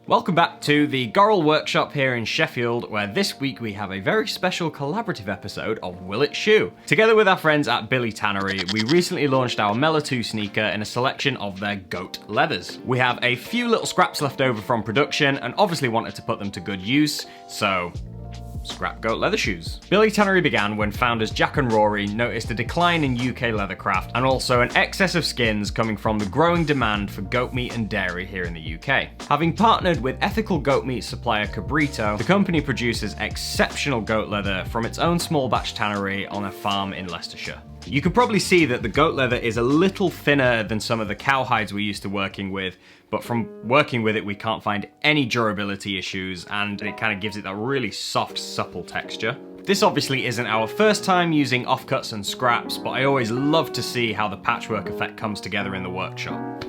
Welcome back to the GORAL workshop here in Sheffield, where this week we have a very special collaborative episode of Will It Shoe. Together with our friends at Billy Tannery, we recently launched our Mellor II sneaker in a selection of their goat leathers. We have a few little scraps left over from production and obviously wanted to put them to good use, so scrap goat leather shoes. Billy Tannery began when founders Jack and Rory noticed a decline in UK leathercraft and also an excess of skins coming from the growing demand for goat meat and dairy here in the UK. Having partnered with ethical goat meat supplier Cabrito, the company produces exceptional goat leather from its own small batch tannery on a farm in Leicestershire. You can probably see that the goat leather is a little thinner than some of the cow hides we're used to working with, but from working with it we can't find any durability issues and it kind of gives it that really soft, supple texture. This obviously isn't our first time using offcuts and scraps, but I always love to see how the patchwork effect comes together in the workshop.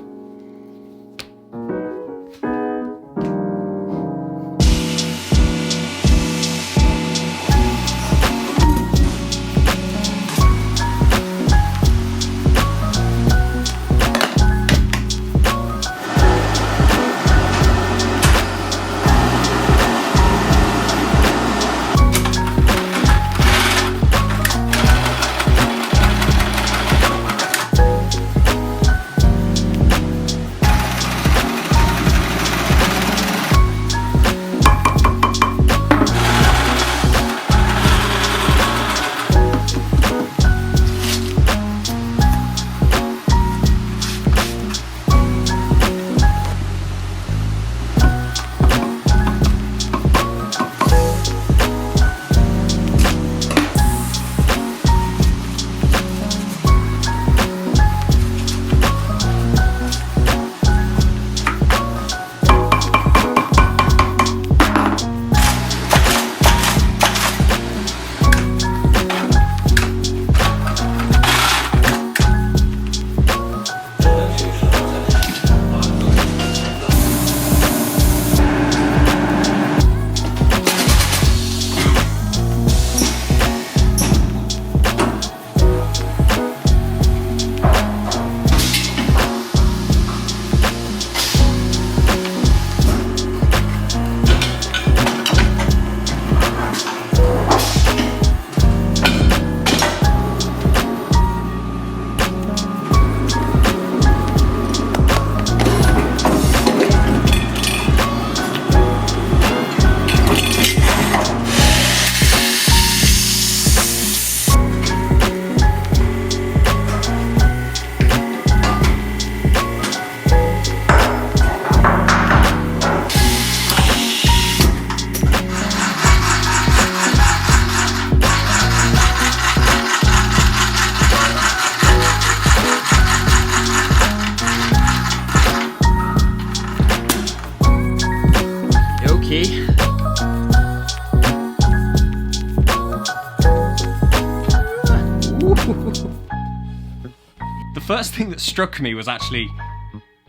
The first thing that struck me was actually,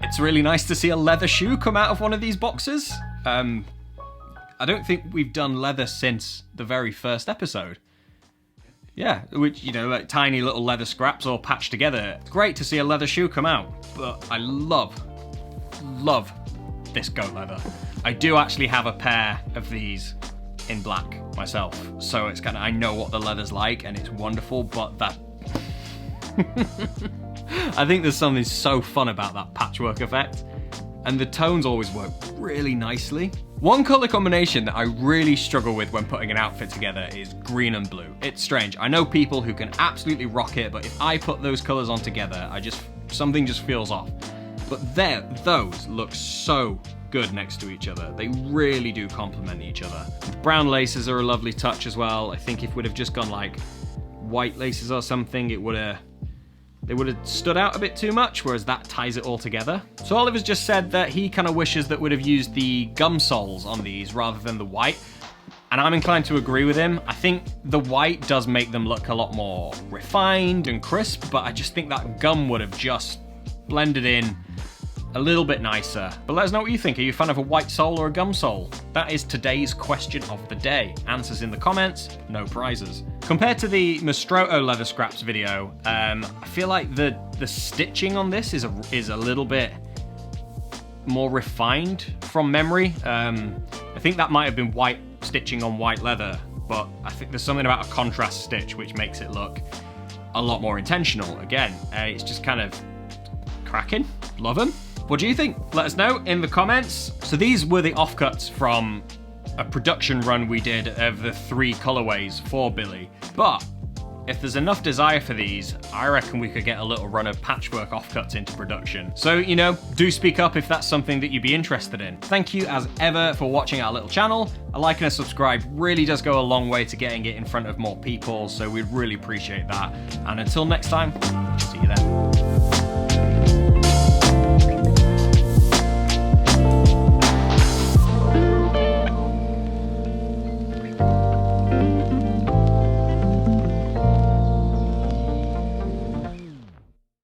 it's really nice to see a leather shoe come out of one of these boxes. I don't think we've done leather since the very first episode. Yeah, which, you know, like tiny little leather scraps all patched together. It's great to see a leather shoe come out, but I love this goat leather. I do actually have a pair of these in black myself, so it's kind of, I know what the leather's like and it's wonderful, but that I think there's something so fun about that patchwork effect, and the tones always work really nicely. One colour combination that I really struggle with when putting an outfit together is green and blue. It's strange. I know people who can absolutely rock it, but if I put those colours on together, something just feels off. But those look so good next to each other. They really do complement each other. Brown laces are a lovely touch as well. I think if we'd have just gone like white laces or something, they would have stood out a bit too much, whereas that ties it all together. So Oliver's just said that he kind of wishes that we'd have used the gum soles on these rather than the white, and I'm inclined to agree with him. I think the white does make them look a lot more refined and crisp, but I just think that gum would have just blended in a little bit nicer. But let us know what you think. Are you a fan of a white sole or a gum sole? That is today's question of the day. Answers in the comments, no prizes. Compared to the Mastroto leather scraps video, I feel like the stitching on this is a little bit more refined from memory. I think that might have been white stitching on white leather, but I think there's something about a contrast stitch which makes it look a lot more intentional. Again, it's just kind of cracking. Love them. What do you think? Let us know in the comments. So these were the offcuts from a production run we did of the 3 colorways for Billy. But if there's enough desire for these, I reckon we could get a little run of patchwork offcuts into production. So, you know, do speak up if that's something that you'd be interested in. Thank you as ever for watching our little channel. A like and a subscribe really does go a long way to getting it in front of more people, so we'd really appreciate that. And until next time, see you then.